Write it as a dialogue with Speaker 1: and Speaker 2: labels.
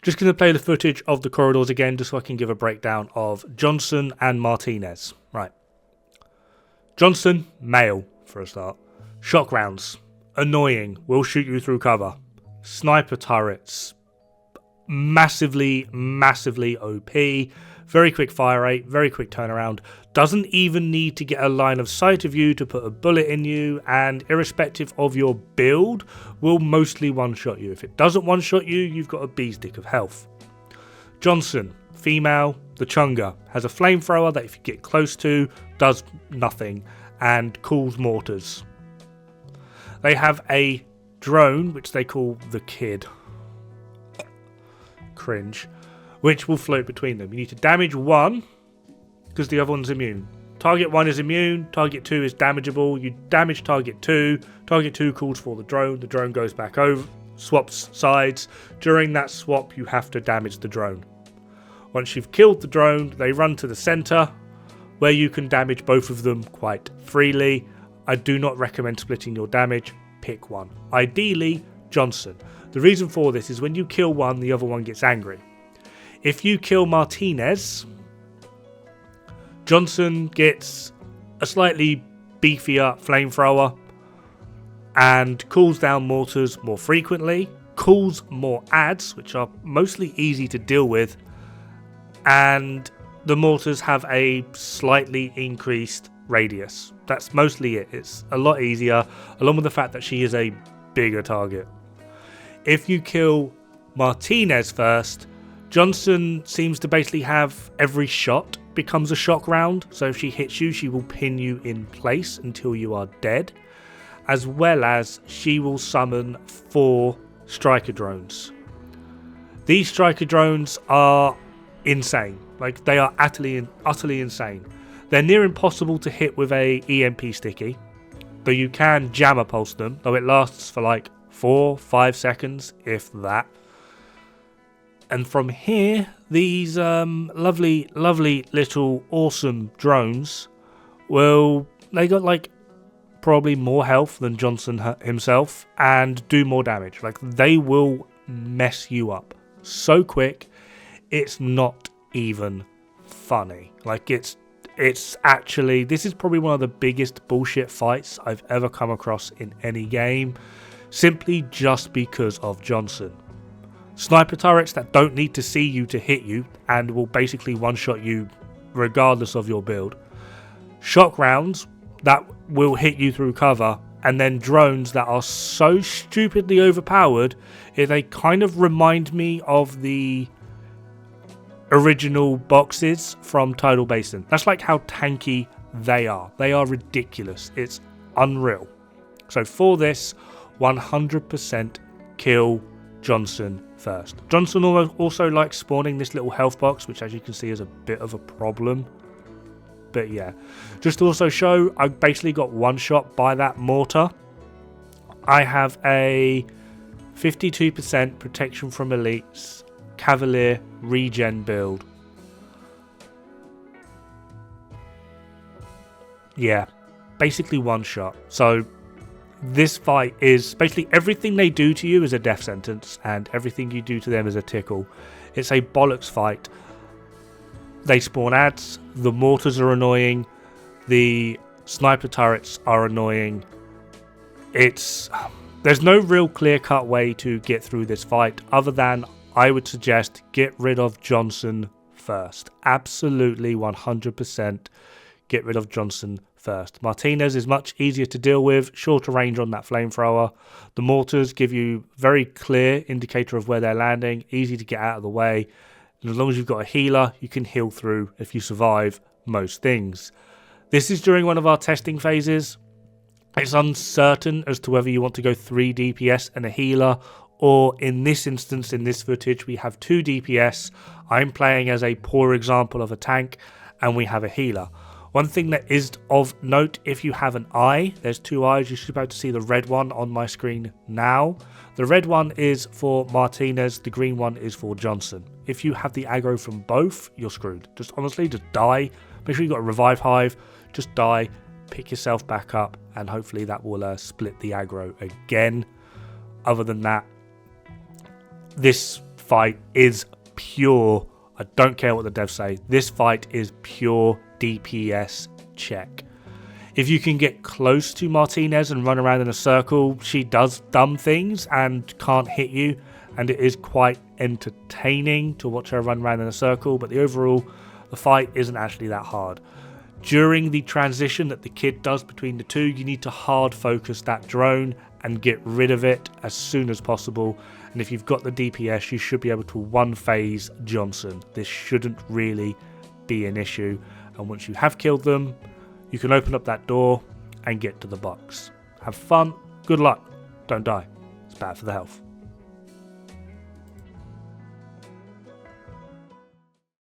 Speaker 1: Just going to play the footage of the corridors again, just so I can give a breakdown of Johnson and Martinez. Right. Johnson, male, for a start. Shock rounds. Annoying. Will shoot you through cover. Sniper turrets. Massively, massively OP. Very quick fire rate. Very quick turnaround. Doesn't even need to get a line of sight of you to put a bullet in you. And irrespective of your build, will mostly one-shot you. If it doesn't one-shot you, you've got a beestick of health. Johnson, female, the Chunga, has a flamethrower that if you get close to, does nothing and cools mortars. They have a drone, which they call the Kid. Cringe. Which will float between them. You need to damage one, because the other one's immune. Target 1 is immune, target 2 is damageable. You damage target 2, target 2 calls for the drone goes back over, swaps sides. During that swap, you have to damage the drone. Once you've killed the drone, they run to the center, where you can damage both of them quite freely. I do not recommend splitting your damage, pick one. Ideally, Johnson. The reason for this is when you kill one, the other one gets angry. If you kill Martinez, Johnson gets a slightly beefier flamethrower and cools down mortars more frequently, cools more adds, which are mostly easy to deal with, and the mortars have a slightly increased radius. That's mostly it. It's a lot easier, along with the fact that she is a bigger target. If you kill Martinez first, Johnson seems to basically have every shot becomes a shock round, so if she hits you, she will pin you in place until you are dead, as well as she will summon 4 striker drones. These striker drones are insane. Like, they are utterly insane. They're near impossible to hit with a EMP sticky, though you can jammer pulse them, though it lasts for like 4-5 seconds, if that. And from here, these lovely little awesome drones they got like probably more health than Johnson himself and do more damage. Like, they will mess you up so quick, it's not even funny. Like, it's actually, this is probably one of the biggest bullshit fights I've ever come across in any game, simply just because of Johnson. Sniper turrets that don't need to see you to hit you and will basically one-shot you regardless of your build. Shock rounds that will hit you through cover, and then drones that are so stupidly overpowered, they kind of remind me of the original boxes from Tidal Basin. That's like how tanky they are. They are ridiculous. It's unreal. So for this, 100% kill Johnson first. Johnson also likes spawning this little health box, which as you can see is a bit of a problem. But yeah, just to also show, I basically got one shot by that mortar. I have a 52% protection from elites Cavalier regen build. Yeah, basically one shot. So this fight is basically everything they do to you is a death sentence, and everything you do to them is a tickle. It's a bollocks fight. They spawn adds, the mortars are annoying, the sniper turrets are annoying. There's no real clear-cut way to get through this fight other than I would suggest get rid of Johnson first. Absolutely 100% get rid of Johnson first. Martinez is much easier to deal with, shorter range on that flamethrower. The mortars give you very clear indicator of where they're landing, easy to get out of the way. And as long as you've got a healer, you can heal through if you survive most things. This is during one of our testing phases. It's uncertain as to whether you want to go 3 DPS and a healer, or in this instance, in this footage, we have 2 DPS. I'm playing as a poor example of a tank, and we have a healer. One thing that is of note, if you have an eye, there's 2 eyes, you should be able to see the red one on my screen now. The red one is for Martinez, the green one is for Johnson. If you have the aggro from both, you're screwed. Just honestly, just die. Make sure you've got a revive hive, just die, pick yourself back up, and hopefully that will split the aggro again. Other than that, this fight is pure, I don't care what the devs say, this fight is pure DPS check. If you can get close to Martinez and run around in a circle, she does dumb things and can't hit you, and it is quite entertaining to watch her run around in a circle, but the fight isn't actually that hard. During the transition that the kid does between the two, you need to hard focus that drone and get rid of it as soon as possible. And if you've got the DPS, you should be able to one phase Johnson. This shouldn't really be an issue. And once you have killed them, you can open up that door and get to the box. Have fun, good luck, don't die. It's bad for the health.